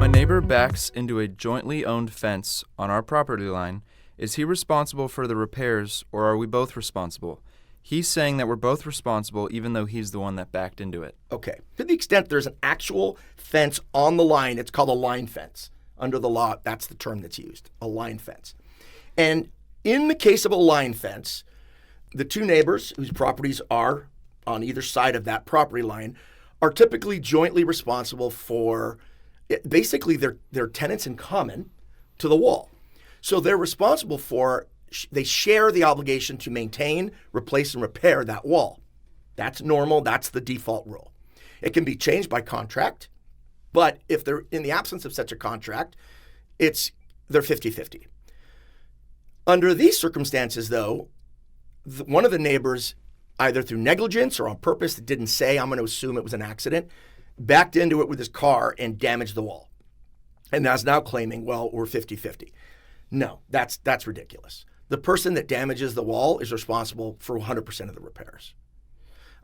My neighbor backs into a jointly owned fence on our property line. Is he responsible for the repairs, or are we both responsible? He's saying that we're both responsible even though he's the one that backed into it. Okay. To the extent there's an actual fence on the line, it's called a line fence. Under the law, that's the term that's used, a line fence. And in the case of a line fence, the two neighbors whose properties are on either side of that property line are typically jointly responsible for basically their tenants in common to the wall. So they're responsible for, they share the obligation to maintain, replace, and repair that wall. That's normal. That's the default rule. It can be changed by contract, but if they're in the absence of such a contract, they're 50-50. Under these circumstances, though, one of the neighbors, either through negligence or on purpose, that didn't say, I'm going to assume it was an accident, backed into it with his car and damaged the wall. And is now claiming, well, we're 50-50. No, that's ridiculous. The person that damages the wall is responsible for 100% of the repairs.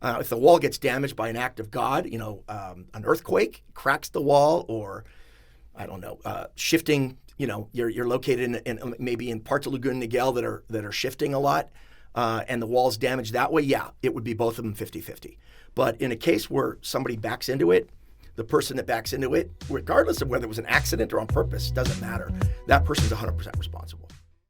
If the wall gets damaged by an act of God, an earthquake cracks the wall, or shifting. You're located in maybe in parts of Laguna Niguel that are shifting a lot, and the wall's damaged that way. Yeah, it would be both of them 50-50. But in a case where somebody backs into it, the person that backs into it, regardless of whether it was an accident or on purpose, doesn't matter. That person's 100% responsible.